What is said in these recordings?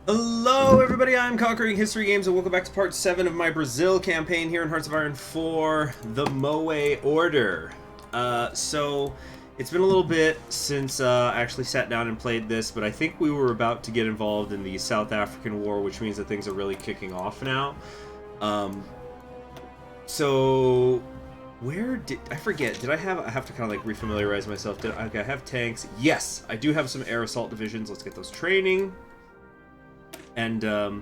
Hello everybody, I'm Conquering History Games and welcome back to part 7 of my Brazil campaign here in Hearts of Iron 4, the Moe Order. So it's been a little bit since I actually sat down and played this, but I think we were about to get involved in the South African War, which means that things are really kicking off now. Um, so where did I forget? I have to kind of like refamiliarize myself? Did I have tanks? Yes, I do have some air assault divisions. Let's get those training. And do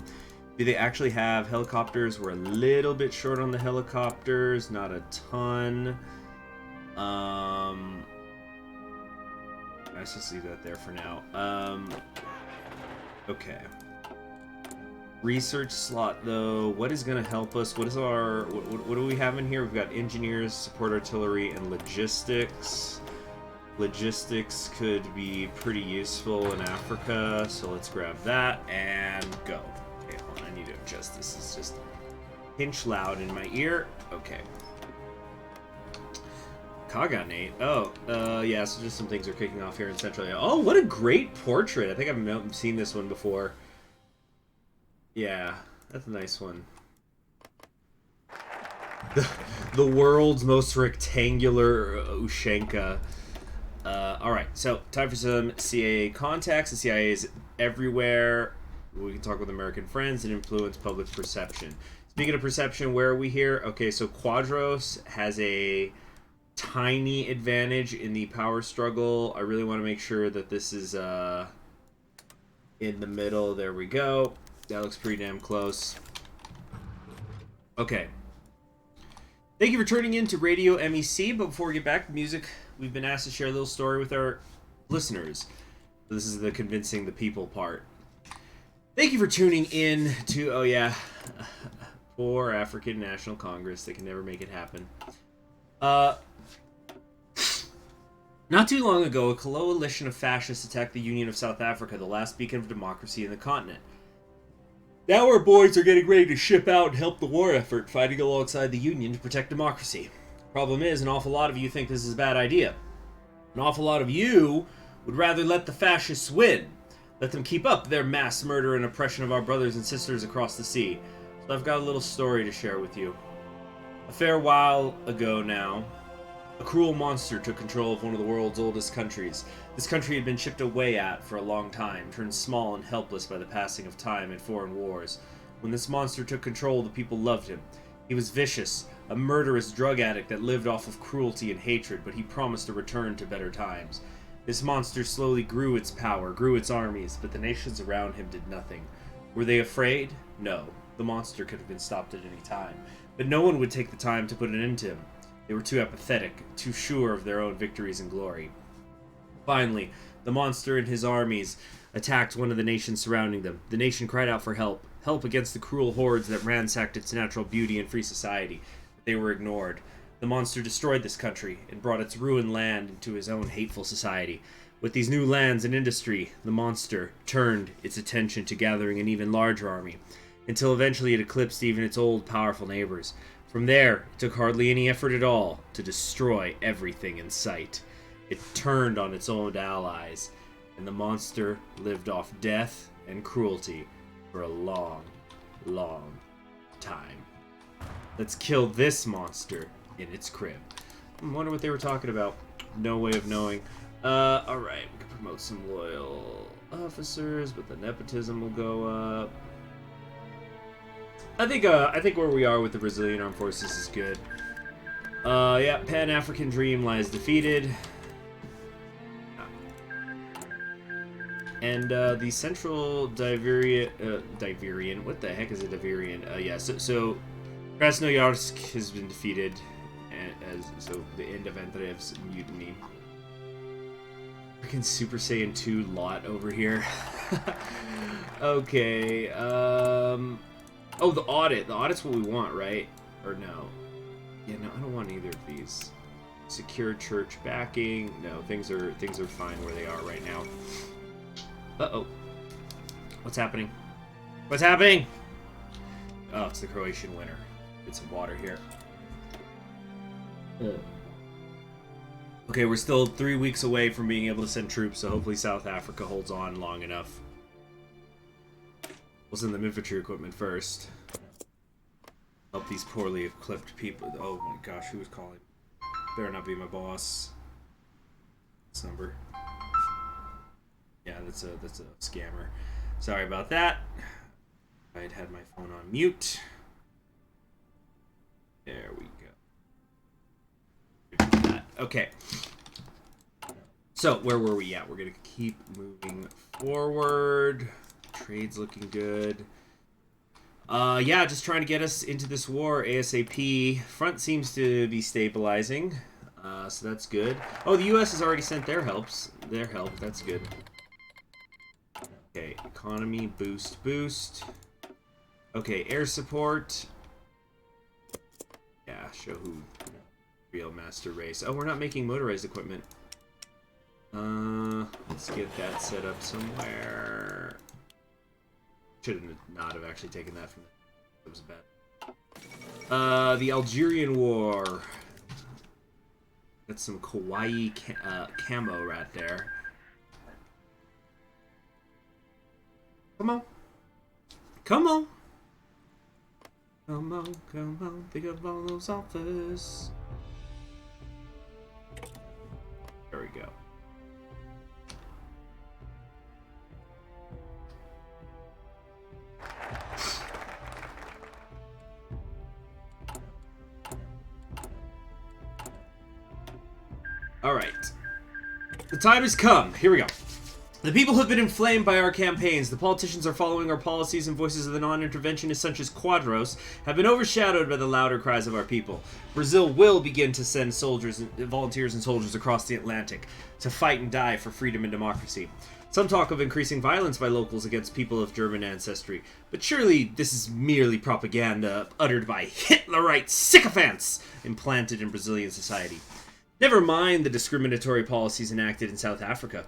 they actually have helicopters? We're a little bit short on the helicopters, not a ton. Let's just leave that there for now. Okay. Research slot though. What is going to help us? What is our what do we have in here? We've got engineers, support artillery, and logistics. Logistics could be pretty useful in Africa, so let's grab that and go. Okay, hold on, I need to adjust this. It's just a pinch loud in my ear. Okay. Kaganate. Oh, yeah, so just some things are kicking off here in Central. Oh, what a great portrait. I think I've seen this one before. Yeah, that's a nice one. The world's most rectangular Ushanka. Alright, so time for some CIA contacts. The CIA is everywhere. We can talk with American friends and influence public perception. Speaking of perception, where are we here? Okay, so Quadros has a tiny advantage in the power struggle. I really want to make sure that this is in the middle. There we go. That looks pretty damn close. Okay. Thank you for tuning in to Radio MEC, but before we get back to music, we've been asked to share a little story with our listeners. This is the convincing the people part. Thank you for tuning in to, oh yeah, poor African National Congress. They can never make it happen. Not too long ago, a coalition of fascists attacked the Union of South Africa, the last beacon of democracy in the continent. Now our boys are getting ready to ship out and help the war effort, fighting alongside the Union to protect democracy. Problem is, an awful lot of you think this is a bad idea. An awful lot of you would rather let the fascists win. Let them keep up their mass murder and oppression of our brothers and sisters across the sea. So I've got a little story to share with you. A fair while ago now, a cruel monster took control of one of the world's oldest countries. This country had been chipped away at for a long time, turned small and helpless by the passing of time and foreign wars. When this monster took control, the people loved him. He was vicious, a murderous drug addict that lived off of cruelty and hatred, but he promised a return to better times. This monster slowly grew its power, grew its armies, but the nations around him did nothing. Were they afraid? No. The monster could have been stopped at any time. But no one would take the time to put an end to him. They were too apathetic, too sure of their own victories and glory. Finally, the monster and his armies attacked one of the nations surrounding them. The nation cried out for help, help against the cruel hordes that ransacked its natural beauty and free society. But they were ignored. The monster destroyed this country and brought its ruined land into his own hateful society. With these new lands and industry, the monster turned its attention to gathering an even larger army, until eventually it eclipsed even its old powerful neighbors. From there, it took hardly any effort at all to destroy everything in sight. It turned on its own allies, and the monster lived off death and cruelty for a long, long time. Let's kill this monster in its crib. I wonder what they were talking about. No way of knowing. Alright, we can promote some loyal officers, but the nepotism will go up. I think where we are with the Brazilian Armed Forces is good. Yeah, Pan-African dream lies defeated. And the Central Diverian, what the heck is a Diverian? Yeah, so Krasnoyarsk has been defeated, so the end of Andreev's mutiny. Freaking Super Saiyan 2 lot over here. Okay, oh, the audit. The audit's what we want, right? Or no? Yeah, no, I don't want either of these. Secure church backing. No, things are fine where they are right now. Uh-oh. What's happening? What's happening? Oh, it's the Croatian winter. Get some water here. Okay, we're still 3 weeks away from being able to send troops, so hopefully South Africa holds on long enough. We'll send them infantry equipment first. Help these poorly equipped people. Oh my gosh, who was calling? Better not be my boss. This number. Yeah, that's a scammer. Sorry about that. I had my phone on mute. There we go. Okay. So, where were we at? We're going to keep moving forward. Trade's looking good. Yeah, just trying to get us into this war ASAP. Front seems to be stabilizing, so that's good. Oh, the U.S. has already sent their help. That's good. Okay, economy, boost. Okay, air support. Yeah, show who real master race. Oh, we're not making motorized equipment. Let's get that set up somewhere. Should not have actually taken that from the... It was bad. The Algerian War. Got some kawaii camo right there. Come on. Come on. Come on. Think of all those offers. There we go. Alright. The time has come. Here we go. The people have been inflamed by our campaigns. The politicians are following our policies, and voices of the non-interventionists such as Quadros have been overshadowed by the louder cries of our people. Brazil will begin to send volunteers and soldiers across the Atlantic to fight and die for freedom and democracy. Some talk of increasing violence by locals against people of German ancestry, but surely this is merely propaganda uttered by Hitlerite sycophants implanted in Brazilian society. Never mind the discriminatory policies enacted in South Africa.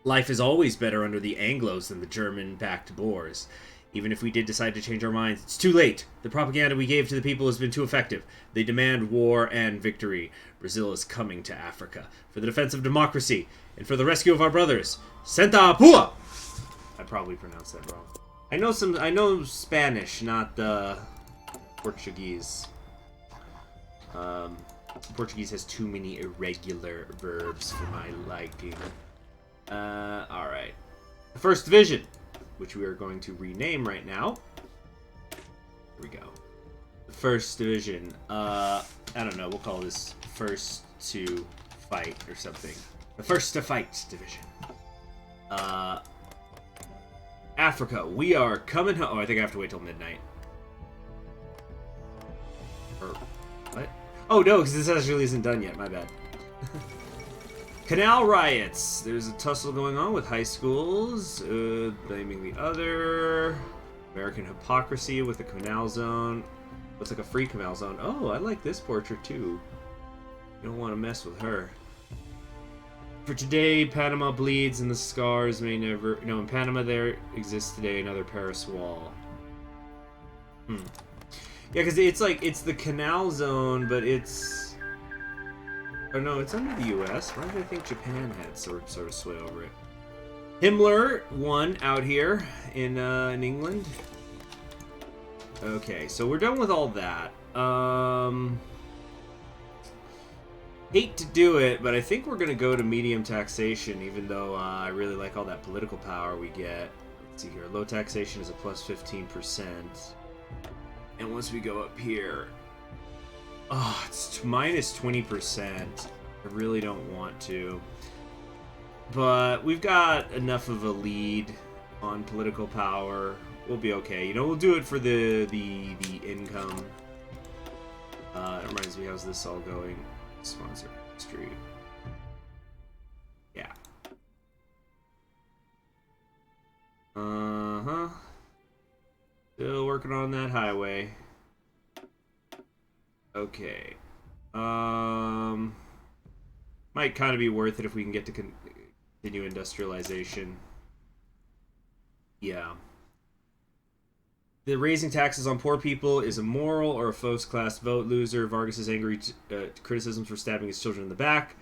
Life is always better under the Anglos than the German-backed Boers. Even if we did decide to change our minds, it's too late. The propaganda we gave to the people has been too effective. They demand war and victory. Brazil is coming to Africa for the defense of democracy and for the rescue of our brothers. Senta Pua! I probably pronounced that wrong. I know Spanish, not Portuguese. Portuguese has too many irregular verbs for my liking. Alright. The 1st Division, which we are going to rename right now. Here we go. The 1st Division. I don't know, we'll call this First to Fight or something. The First to Fight Division. Africa, we are coming home. Oh, I think I have to wait till midnight. Or, what? Oh, no, because this actually isn't done yet. My bad. Canal riots. There's a tussle going on with high schools, blaming the other. American hypocrisy with the canal zone. Looks like a free canal zone. Oh, I like this portrait too. You don't want to mess with her. For today, Panama bleeds and the scars may never... No, in Panama there exists today another Paris wall. Yeah, because it's like, it's the canal zone, but it's... Oh no, it's under the U.S. Why did I think Japan had sort of sway over it? Himmler won out here in England. Okay, so we're done with all that. Hate to do it, but I think we're gonna go to medium taxation, even though I really like all that political power we get. Let's see here, low taxation is a plus 15%. And once we go up here, oh, it's minus 20%. I really don't want to. But we've got enough of a lead on political power. We'll be okay. You know, we'll do it for the income. It reminds me, how's this all going? Sponsor history. Yeah. Still working on that highway. Okay. Might kind of be worth it if we can get to continue industrialization. Yeah. The raising taxes on poor people is immoral or a first-class vote loser. Vargas's angry criticisms for stabbing his children in the back.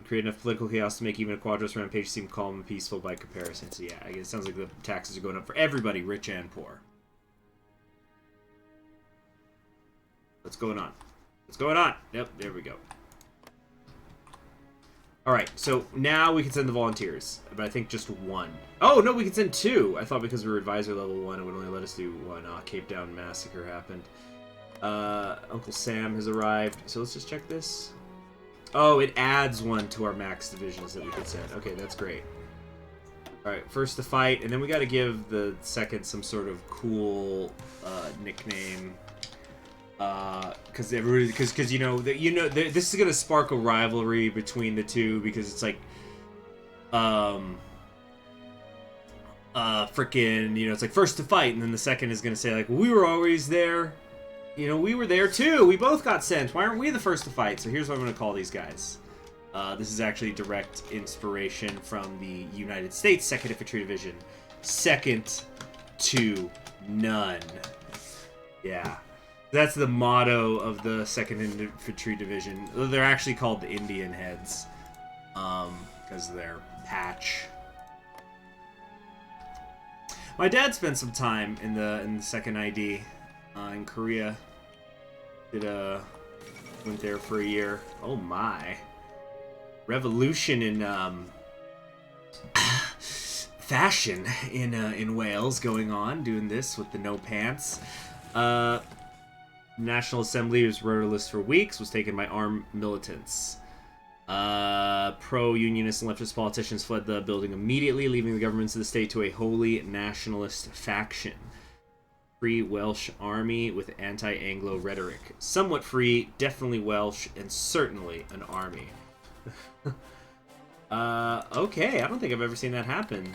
create enough political chaos to make even a Quadros rampage seem calm and peaceful by comparison. So yeah, I guess it sounds like the taxes are going up for everybody, rich and poor. What's going on? What's going on? Yep, there we go. Alright, so now we can send the volunteers. But I think just one. Oh, no, we can send two! I thought because we were advisor level 1, it would only let us do one. Cape Town Massacre happened. Uncle Sam has arrived. So let's just check this. Oh, it adds one to our max divisions that we could send. Okay, that's great. Alright, first to fight, and then we gotta give the second some sort of cool nickname. Because you know this is gonna spark a rivalry between the two, because it's like freaking, you know, it's like first to fight, and then the second is gonna say like, we were always there, you know, we were there too, we both got sent, why aren't we the first to fight? So here's what I'm gonna call these guys. This is actually direct inspiration from the United States 2nd Infantry Division. Second to none. Yeah. That's the motto of the 2nd Infantry Division. They're actually called the Indian Heads, because of their patch. My dad spent some time in the 2nd ID in Korea. Went there for a year. Oh my! Revolution in fashion in Wales going on, doing this with the no pants. National Assembly was rudderless for weeks, was taken by armed militants. Pro-unionist and leftist politicians fled the building immediately, leaving the governments of the state to a wholly nationalist faction. Free Welsh army with anti-Anglo rhetoric. Somewhat free, definitely Welsh, and certainly an army. Okay, I don't think I've ever seen that happen.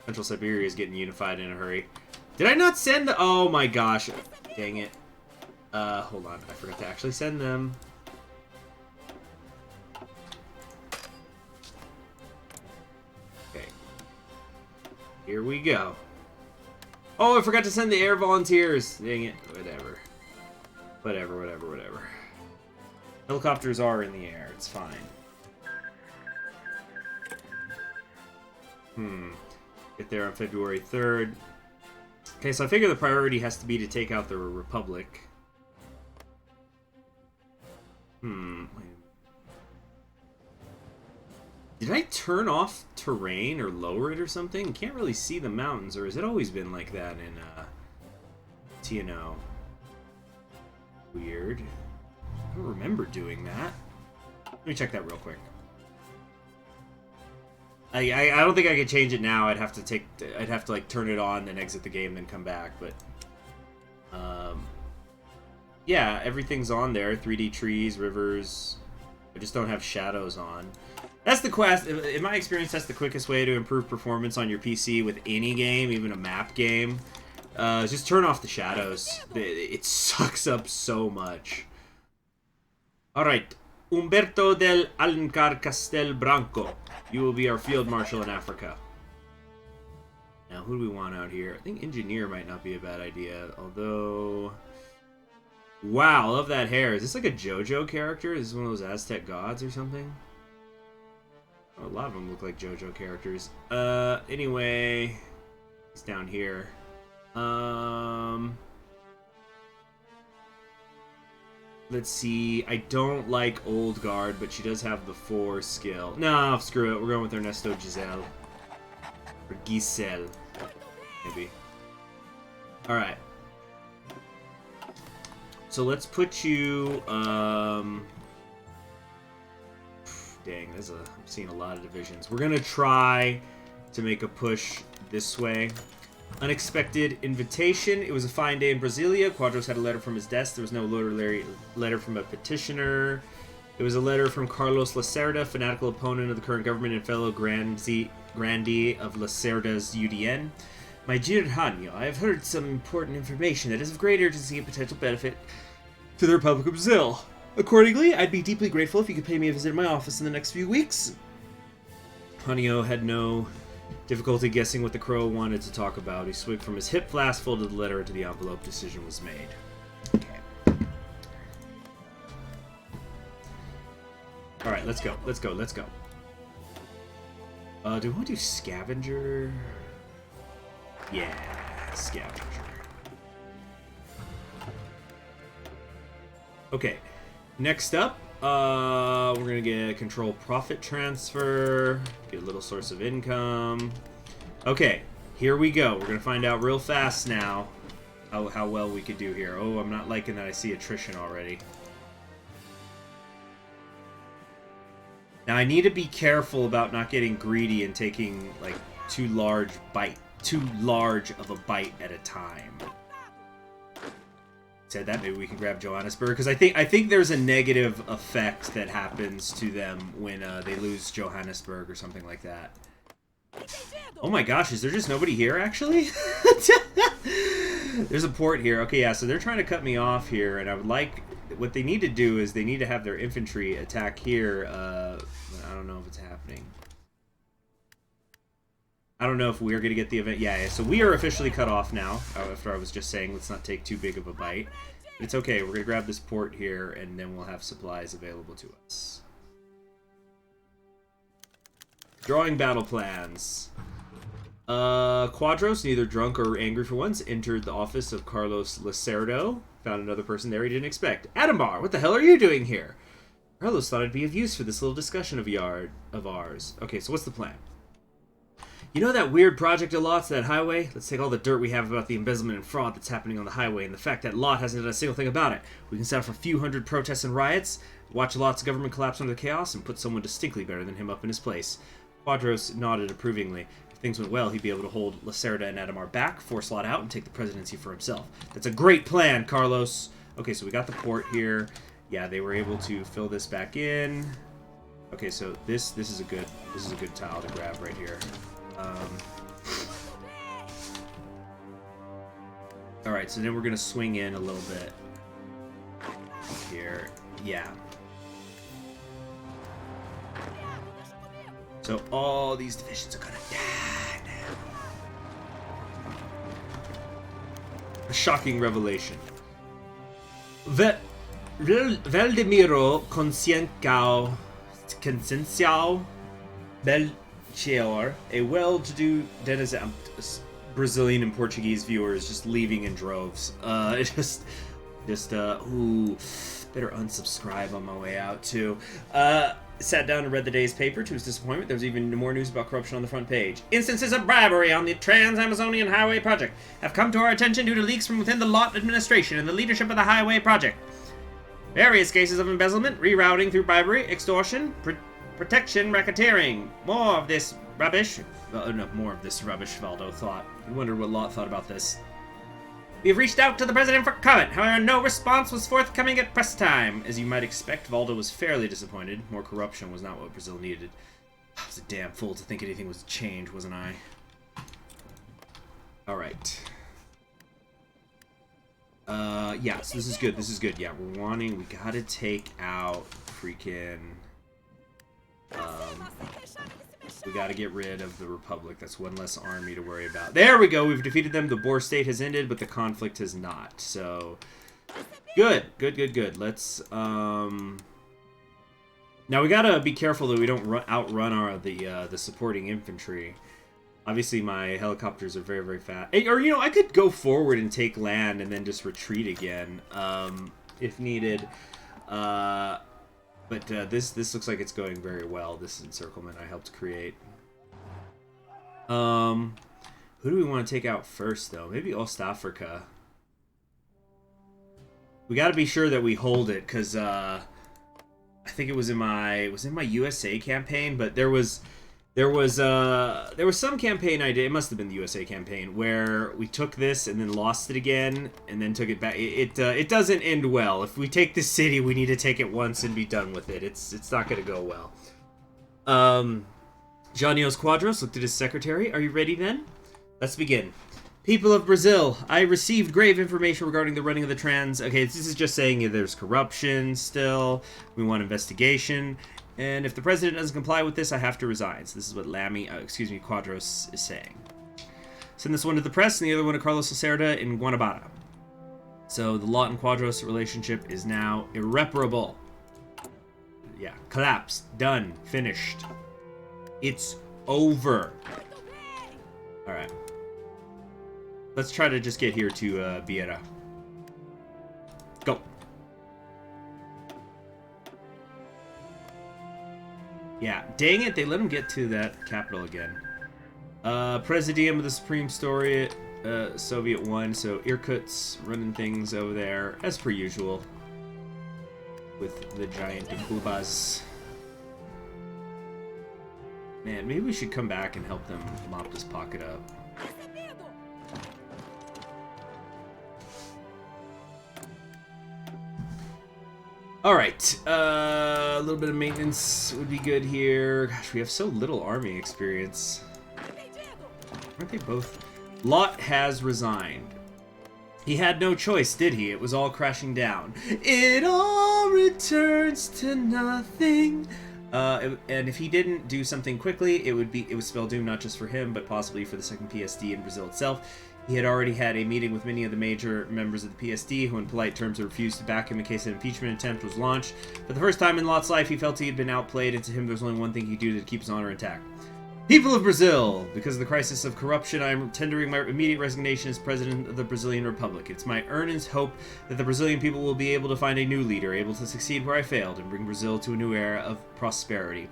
Central Siberia is getting unified in a hurry. Did I not send the... Oh my gosh. Dang it. Hold on. I forgot to actually send them. Okay. Here we go. Oh, I forgot to send the air volunteers. Dang it. Whatever. Whatever. Helicopters are in the air. It's fine. Get there on February 3rd. Okay, so I figure the priority has to be to take out the Republic. Did I turn off terrain or lower it or something? You can't really see the mountains, or has it always been like that in TNO? Weird. I don't remember doing that. Let me check that real quick. I don't think I could change it now. I'd have to like turn it on, then exit the game, then come back. But yeah, everything's on there. 3D trees, rivers. I just don't have shadows on. That's the quest. In my experience, that's the quickest way to improve performance on your PC with any game, even a map game. Just turn off the shadows. It sucks up so much. All right, Umberto del Alencar Castelbranco. You will be our field marshal in Africa. Now, who do we want out here? I think engineer might not be a bad idea, although... Wow, I love that hair. Is this like a JoJo character? Is this one of those Aztec gods or something? Oh, a lot of them look like JoJo characters. Anyway... It's down here. Let's see. I don't like Old Guard, but she does have the 4 skill. No, screw it. We're going with Ernesto Giselle. Or Giselle. Maybe. Alright. So let's put you, dang, I'm seeing a lot of divisions. We're gonna try to make a push this way. Unexpected invitation. It was a fine day in Brasilia. Quadros had a letter from his desk. There was no letter from a petitioner. It was a letter from Carlos Lacerda, fanatical opponent of the current government and fellow grandee of Lacerda's UDN. My dear Hanyo, I have heard some important information that is of great urgency and potential benefit to the Republic of Brazil. Accordingly, I'd be deeply grateful if you could pay me a visit at my office in the next few weeks. Hanyo had no difficulty guessing what the crow wanted to talk about. He swigged from his hip flask, folded the letter into the envelope. Decision was made. Okay. right, let's go. Let's go. Let's go. Do we want to do scavenger? Yeah, scavenger. Okay, next up, we're gonna get control profit transfer, get a little source of income. Okay, here we go. We're gonna find out real fast now how well we could do here. Oh, I'm not liking that I see attrition already. Now I need to be careful about not getting greedy and taking like too large of a bite at a time. Said that, maybe we can grab Johannesburg, because I think there's a negative effect that happens to them when they lose Johannesburg or something like that. Oh my gosh, is there just nobody here actually? There's a port here. Okay, yeah, so they're trying to cut me off here, and I would like, what they need to do is they need to have their infantry attack here. I don't know if it's happening. I don't know if we're going to get the event. Yeah, so we are officially cut off now, after I was just saying let's not take too big of a bite. It's okay, we're going to grab this port here, and then we'll have supplies available to us. Drawing battle plans. Quadros, neither drunk or angry for once, entered the office of Carlos Lacerdo. Found another person there he didn't expect. Adambar, what the hell are you doing here? Carlos thought it'd be of use for this little discussion of ours. Okay, so what's the plan? You know that weird project of Lot's, that highway? Let's take all the dirt we have about the embezzlement and fraud that's happening on the highway and the fact that Lot hasn't done a single thing about it. We can set off a few hundred protests and riots, watch Lot's government collapse under the chaos, and put someone distinctly better than him up in his place. Quadros nodded approvingly. If things went well, he'd be able to hold Lacerda and Adamar back, force Lot out, and take the presidency for himself. That's a great plan, Carlos! Okay, so we got the port here. Yeah, they were able to fill this back in. Okay, so this is a good tile to grab right here. Alright, so then we're going to swing in a little bit here. Yeah. So all these divisions are going to die now. A shocking revelation. Valdemiro Conscienciao Belchior, a well-to-do denizen, Brazilian and Portuguese viewers just leaving in droves. Ooh, better unsubscribe on my way out too. Sat down and read the day's paper. To his disappointment, there was even more news about corruption on the front page. Instances of bribery on the Trans-Amazonian Highway Project have come to our attention due to leaks from within the Lot administration and the leadership of the Highway Project. Various cases of embezzlement, rerouting through bribery, extortion, protection, racketeering. More of this rubbish. Well, no, more of this rubbish, Valdo thought. I wonder what Lot thought about this. We have reached out to the president for comment. However, no response was forthcoming at press time. As you might expect, Valdo was fairly disappointed. More corruption was not what Brazil needed. I was a damn fool to think anything was changed, wasn't I? Alright. Yeah, so this is good. This is good. Yeah, we gotta take out freaking... we gotta get rid of the Republic. That's one less army to worry about. There we go. We've defeated them. The Boer state has ended, but the conflict has not. So, good. Good, good, good. Let's, Now we gotta be careful that we don't outrun the supporting infantry. Obviously, my helicopters are very, very fast. Or, you know, I could go forward and take land and then just retreat again, if needed. But this looks like it's going very well, this encirclement I helped create. Who do we want to take out first, though? Maybe East Africa. We got to be sure that we hold it, because I think it was in my USA campaign, but there was some campaign I did. It must have been the USA campaign where we took this and then lost it again and then took it back. It doesn't end well. If we take this city, we need to take it once and be done with it. It's not going to go well. Janios Quadros looked at his secretary. Are you ready then? Let's begin. People of Brazil, I received grave information regarding the running of the trans. Okay, this is just saying there's corruption still. We want investigation. And if the president doesn't comply with this, I have to resign. So this is what Quadros is saying. Send this one to the press and the other one to Carlos Lacerda in Guanabara. So the Lot and Quadros relationship is now irreparable. Yeah, collapsed. Done. Finished. It's over. Alright. Let's try to just get here to Biera. Go. Yeah, dang it, they let him get to that capital again. Presidium of the Supreme Soviet, Soviet 1, so Irkutsk running things over there, as per usual. With the giant Bubas. Man, maybe we should come back and help them mop this pocket up. Alright, a little bit of maintenance would be good here. Gosh, we have so little army experience. Aren't they both? Lot has resigned. He had no choice, did he? It was all crashing down. It all returns to nothing. And if he didn't do something quickly, it would spell doom not just for him, but possibly for the second PSD in Brazil itself. He had already had a meeting with many of the major members of the PSD, who in polite terms refused to back him in case an impeachment attempt was launched. For the first time in Lot's life, he felt he had been outplayed, and to him there was only one thing he could do to keep his honor intact. People of Brazil! Because of the crisis of corruption, I am tendering my immediate resignation as President of the Brazilian Republic. It's my earnest hope that the Brazilian people will be able to find a new leader, able to succeed where I failed, and bring Brazil to a new era of prosperity.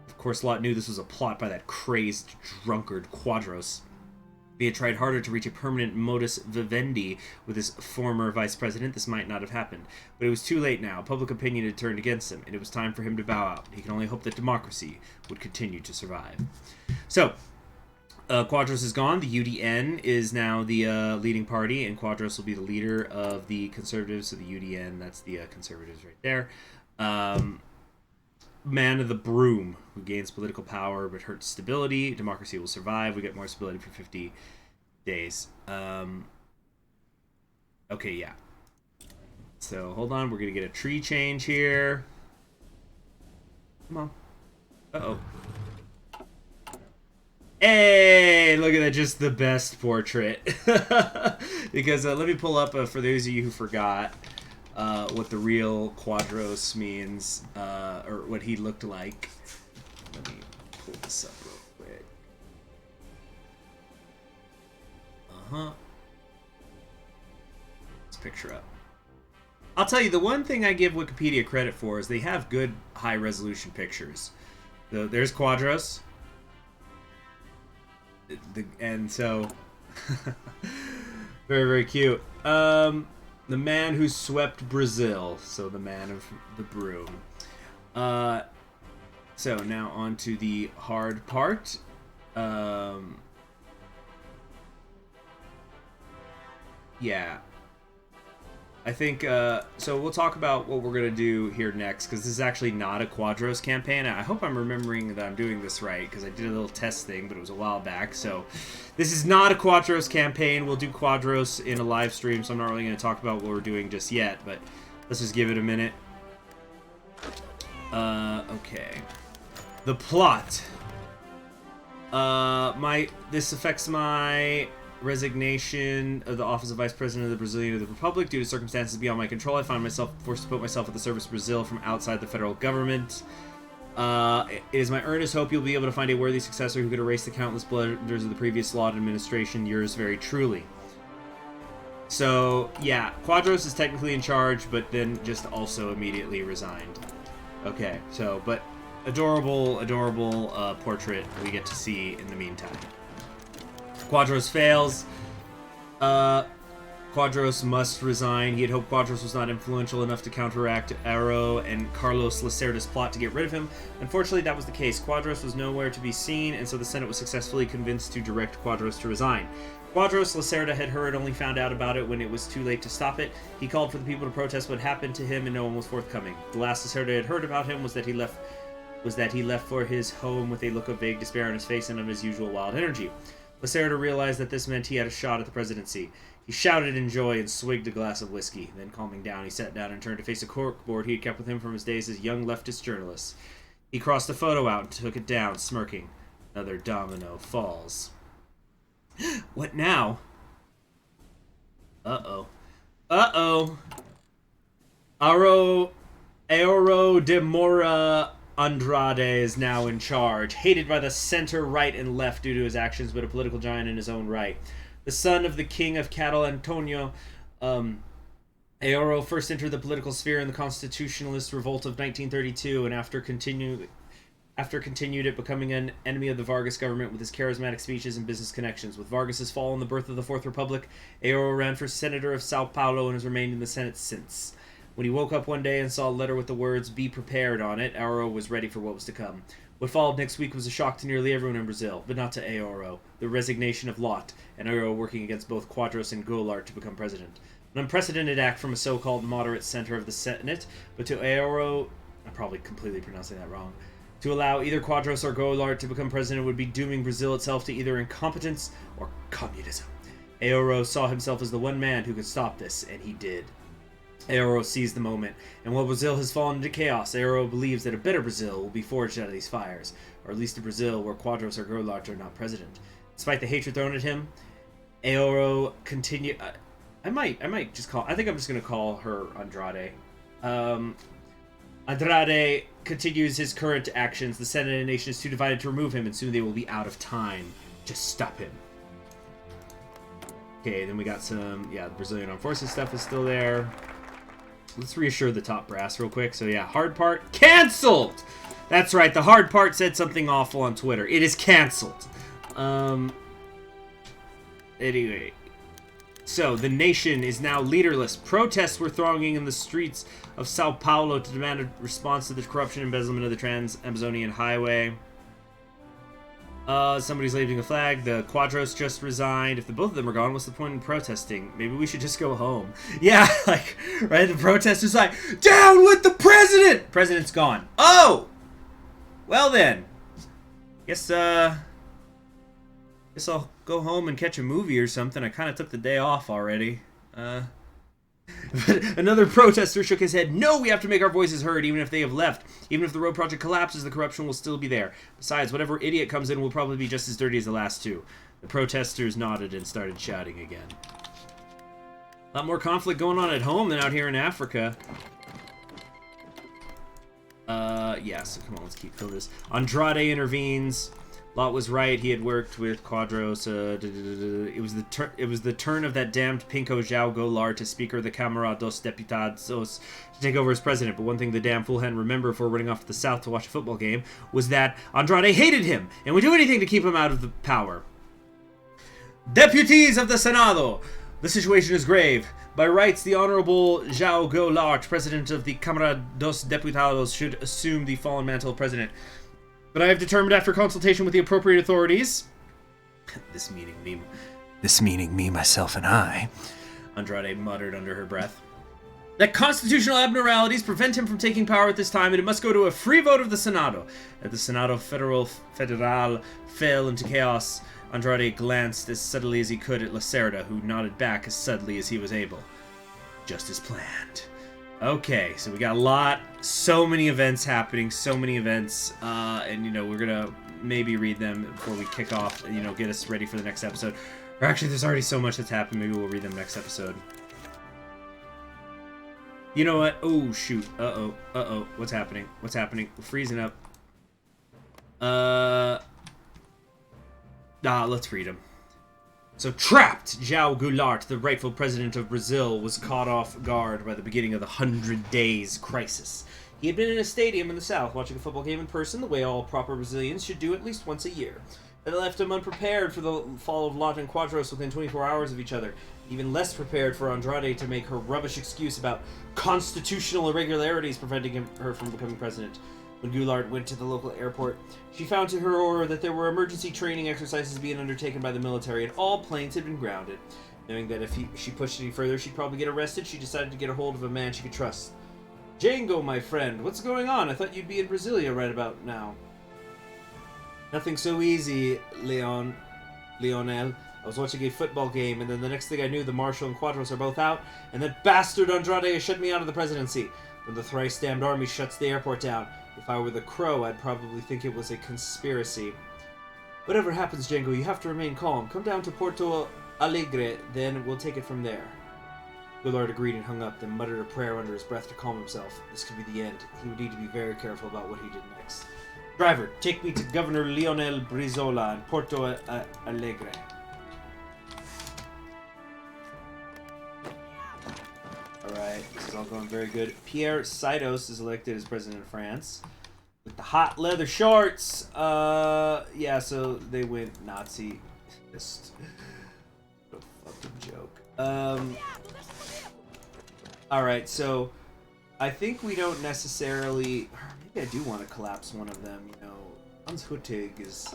Of course, Lot knew this was a plot by that crazed drunkard Quadros. If he had tried harder to reach a permanent modus vivendi with his former vice president, this might not have happened. But it was too late now. Public opinion had turned against him, and it was time for him to bow out. He can only hope that democracy would continue to survive. So, Quadros is gone. The UDN is now the leading party, and Quadros will be the leader of the conservatives. So the UDN, that's the conservatives right there. Man of the broom, who gains political power but hurts stability. Democracy will survive. We get more stability for 50 days. Okay, yeah. So, hold on. We're going to get a tree change here. Come on. Uh-oh. Hey, look at that. Just the best portrait. Because, let me pull up, for those of you who forgot, what the real Quadros means, or what he looked like. Let me pull this up real quick. Let's picture up. I'll tell you, the one thing I give Wikipedia credit for is they have good high-resolution pictures. There's Quadros. And so... very, very cute. The man who swept Brazil. So the man of the broom. So now on to the hard part. Yeah. I think, so we'll talk about what we're going to do here next, because this is actually not a Quadros campaign. I hope I'm remembering that I'm doing this right, because I did a little test thing, but it was a while back. So this is not a Quadros campaign. We'll do Quadros in a live stream, so I'm not really going to talk about what we're doing just yet, but let's just give it a minute. Okay. The plot. This affects my resignation of the office of Vice President of the Brazilian Republic. Due to circumstances beyond my control, I find myself forced to put myself at the service of Brazil from outside the federal government. It is my earnest hope you'll be able to find a worthy successor who could erase the countless blunders of the previous law administration. Yours very truly. So, yeah, Quadros is technically in charge, but then just also immediately resigned. Okay, so, but adorable, adorable portrait we get to see in the meantime. Quadros fails. Quadros must resign. He had hoped Quadros was not influential enough to counteract Arrow and Carlos Lacerda's plot to get rid of him. Unfortunately, that was the case. Quadros was nowhere to be seen, and so the Senate was successfully convinced to direct Quadros to resign. Quadros, Lacerda had heard, only found out about it when it was too late to stop it. He called for the people to protest what happened to him, and no one was forthcoming. The last Lacerda had heard about him was that he left for his home with a look of vague despair on his face and of his usual wild energy. Lacerda realized that this meant he had a shot at the presidency. He shouted in joy and swigged a glass of whiskey. Then, calming down, he sat down and turned to face a corkboard he had kept with him from his days as young leftist journalist. He crossed a photo out and took it down, smirking. Another domino falls. What now? Uh-oh. Uh-oh. Arrow Euro de Mora Andrade is now in charge, hated by the center, right, and left due to his actions, but a political giant in his own right. The son of the king of cattle, Antonio, Euro first entered the political sphere in the Constitutionalist Revolt of 1932, and after continued it becoming an enemy of the Vargas government with his charismatic speeches and business connections. With Vargas's fall and the birth of the Fourth Republic, Euro ran for senator of Sao Paulo and has remained in the Senate since. When he woke up one day and saw a letter with the words, "Be prepared," on it, Euro was ready for what was to come. What followed next week was a shock to nearly everyone in Brazil, but not to Euro. The resignation of Lot, and Euro working against both Quadros and Goulart to become president. An unprecedented act from a so-called moderate center of the Senate, but to Euro, I'm probably completely pronouncing that wrong, to allow either Quadros or Goulart to become president would be dooming Brazil itself to either incompetence or communism. Euro saw himself as the one man who could stop this, and he did. Euro seized the moment, and while Brazil has fallen into chaos, Euro believes that a better Brazil will be forged out of these fires, or at least a Brazil where Quadros or Goulart are not president. Despite the hatred thrown at him, Euro continued... I might just call... I think I'm just going to call her Andrade. Andrade continues his current actions. The Senate and nation is too divided to remove him, and soon they will be out of time to stop him. Okay, then we got some... Yeah, the Brazilian Armed Forces stuff is still there. Let's reassure the top brass real quick. So yeah, hard part canceled. That's right. The hard part said something awful on Twitter. It is canceled. Anyway, so the nation is now leaderless. Protests were thronging in the streets of Sao Paulo to demand a response to the corruption and embezzlement of the Trans-Amazonian Highway. Somebody's waving a flag. The Quadros just resigned. If the both of them are gone, what's the point in protesting? Maybe we should just go home. Yeah, like, right? The protesters like, down with the president! President's gone. Oh! Well then. Guess I'll go home and catch a movie or something. I kind of took the day off already. But another protester shook his head. No, we have to make our voices heard, even if they have left. Even if the road project collapses, the corruption will still be there. Besides, whatever idiot comes in will probably be just as dirty as the last two. The protesters nodded and started shouting again. A lot more conflict going on at home than out here in Africa. Yeah, so come on, let's fill this. Andrade intervenes. Lot was right. He had worked with Quadros. It was the turn of that damned Pinko João Goulart to Speaker of the Câmara dos Deputados to take over as president. But one thing the damn fool hadn't remembered before running off to the south to watch a football game was that Andrade hated him and would do anything to keep him out of the power. Deputies of the Senado! The situation is grave. By rights, the Honorable João Goulart, president of the Câmara dos Deputados, should assume the fallen mantle of president. But I have determined after consultation with the appropriate authorities, this meaning me, myself, and I, Andrade muttered under her breath, that constitutional abnormalities prevent him from taking power at this time, and it must go to a free vote of the Senado. As the Senado Federal fell into chaos, Andrade glanced as subtly as he could at Lacerda, who nodded back as subtly as he was able. Just as planned. Okay, so we got so many events happening, and, you know, we're gonna maybe read them before we kick off, you know, get us ready for the next episode. Or actually, there's already so much that's happened, maybe we'll read them next episode. You know what? Oh, shoot. Uh-oh. What's happening? We're freezing up. Let's read them. So, trapped! João Goulart, the rightful president of Brazil, was caught off guard by the beginning of the 100 Days crisis. He had been in a stadium in the south watching a football game in person, the way all proper Brazilians should do at least once a year. That left him unprepared for the fall of Lot and Quadros within 24 hours of each other, even less prepared for Andrade to make her rubbish excuse about constitutional irregularities preventing her from becoming president. When Goulart went to the local airport, she found to her horror that there were emergency training exercises being undertaken by the military, and all planes had been grounded. Knowing that if she pushed any further, she'd probably get arrested, she decided to get a hold of a man she could trust. Django, my friend, what's going on? I thought you'd be in Brasilia right about now. Nothing so easy, Lionel. I was watching a football game, and then the next thing I knew, the Marshal and Quadros are both out, and that bastard Andrade shut me out of the presidency. When the thrice-damned army shuts the airport down, if I were the Crow, I'd probably think it was a conspiracy. Whatever happens, Django, you have to remain calm. Come down to Porto Alegre, then we'll take it from there. Goulart agreed and hung up, then muttered a prayer under his breath to calm himself. This could be the end. He would need to be very careful about what he did next. Driver, take me to Governor Lionel Brizola in Porto Alegre. Alright, this is all going very good. Pierre Saidos is elected as president of France. With the hot leather shorts! Yeah, so they went Nazi. Just... what a fucking joke. Alright, so... I think we don't necessarily... Maybe I do want to collapse one of them, you know. Hans Huttig is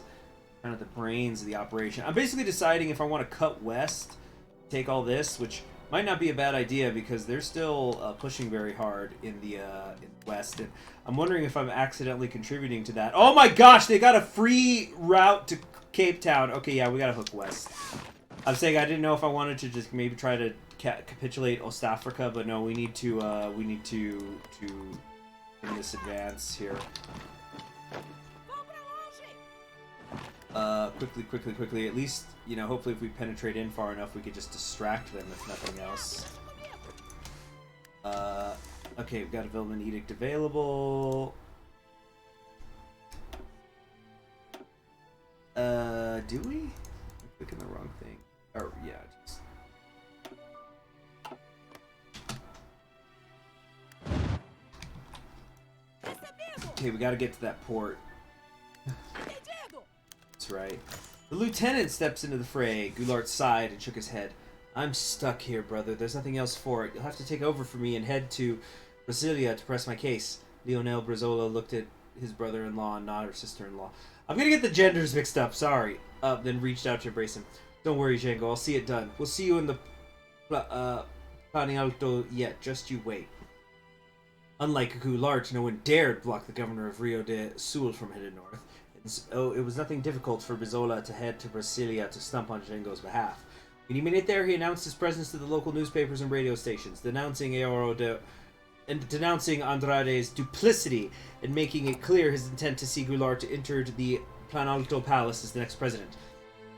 kind of the brains of the operation. I'm basically deciding if I want to cut west, take all this, which... might not be a bad idea because they're still pushing very hard in the west. And I'm wondering if I'm accidentally contributing to that. Oh my gosh, they got a free route to Cape Town. Okay, yeah, we gotta hook west. I'm saying I didn't know if I wanted to just maybe try to capitulate Ostafrika, but no, we need to in this advance here. Quickly. At least, you know, hopefully if we penetrate in far enough, we could just distract them, if nothing else. Okay, we've got a Development Edict available. Do we? I'm clicking the wrong thing. Oh, yeah, just... Okay, we gotta get to that port. That's right. The lieutenant steps into the fray. Goulart sighed and shook his head. I'm stuck here, brother. There's nothing else for it. You'll have to take over for me and head to Brasilia to press my case. Lionel Brizola looked at his brother-in-law and not her sister-in-law. I'm gonna get the genders mixed up, sorry. Then reached out to embrace him. Don't worry, Django. I'll see it done. We'll see you in the Planalto yet. Just you wait. Unlike Goulart, no one dared block the governor of Rio de Sul from headed north. So it was nothing difficult for Brizola to head to Brasilia to stump on Django's behalf. When he made it there, he announced his presence to the local newspapers and radio stations, denouncing Andrade's duplicity and making it clear his intent to see Goulart to enter the Planalto Palace as the next president.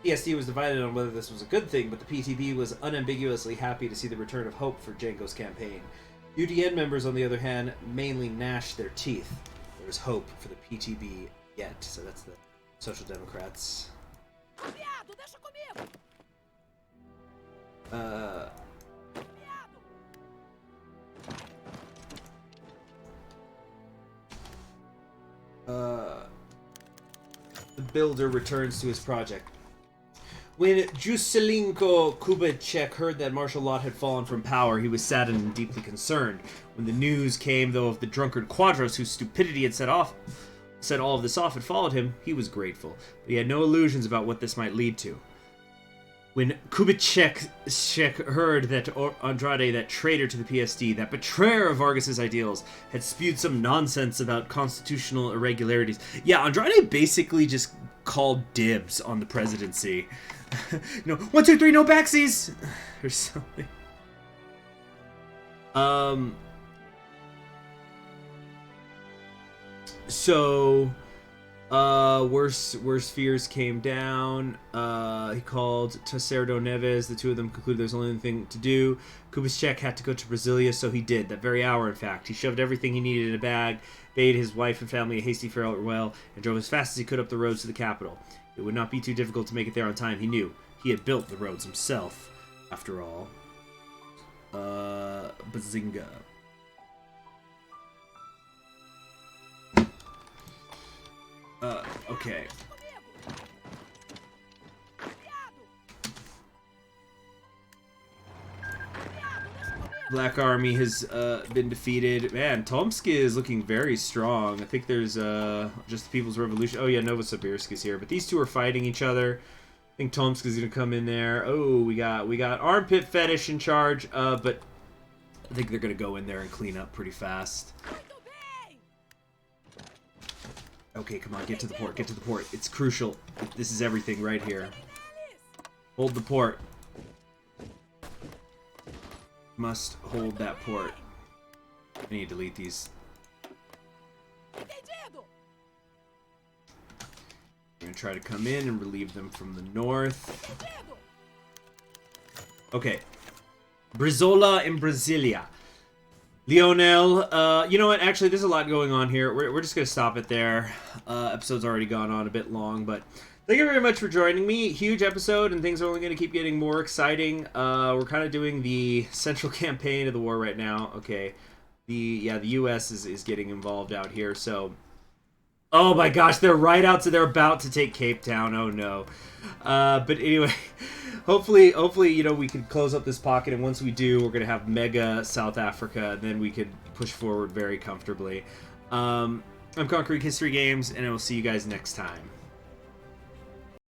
PSD was divided on whether this was a good thing, but the PTB was unambiguously happy to see the return of hope for Django's campaign. UDN members, on the other hand, mainly gnashed their teeth. There was hope for the PTB yet, so that's the Social Democrats. The builder returns to his project. When Juscelinko Kubitschek heard that Marshal Lot had fallen from power, he was saddened and deeply concerned. When the news came, though, of the drunkard Quadros, whose stupidity had set all of this off and followed him, he was grateful. But he had no illusions about what this might lead to. When Kubitschek heard that Andrade, that traitor to the PSD, that betrayer of Vargas's ideals, had spewed some nonsense about constitutional irregularities. Yeah, Andrade basically just called dibs on the presidency. You know, 1, 2, 3, no backsies! Or something. So... worse fears came down. He called Tercerdo Neves. The two of them concluded there's only one thing to do. Kubitschek had to go to Brasilia, so he did. That very hour, in fact. He shoved everything he needed in a bag, bade his wife and family a hasty farewell, and drove as fast as he could up the roads to the capital. It would not be too difficult to make it there on time, he knew. He had built the roads himself, after all. Bazinga. Okay. Black Army has been defeated. Man, Tomsk is looking very strong. I think there's just the People's Revolution. Oh yeah, Novosibirsk is here, but these two are fighting each other. I think Tomsk is gonna come in there. Oh, we got Armpit Fetish in charge, but I think they're gonna go in there and clean up pretty fast. Okay, come on, get to the port, get to the port. It's crucial. This is everything right here. Hold the port. Must hold that port. I need to delete these. We're gonna try to come in and relieve them from the north. Okay. Brizola in Brasilia. Lionel, you know what? Actually, there's a lot going on here. We're just going to stop it there. Episode's already gone on a bit long, but thank you very much for joining me. Huge episode, and things are only going to keep getting more exciting. We're kind of doing the central campaign of the war right now. Okay. The U.S. is getting involved out here, so... Oh my gosh, they're they're about to take Cape Town. Oh no. But anyway, hopefully, you know, we can close up this pocket, and once we do, we're going to have mega South Africa, and then we could push forward very comfortably. I'm Concrete History Games, and I will see you guys next time.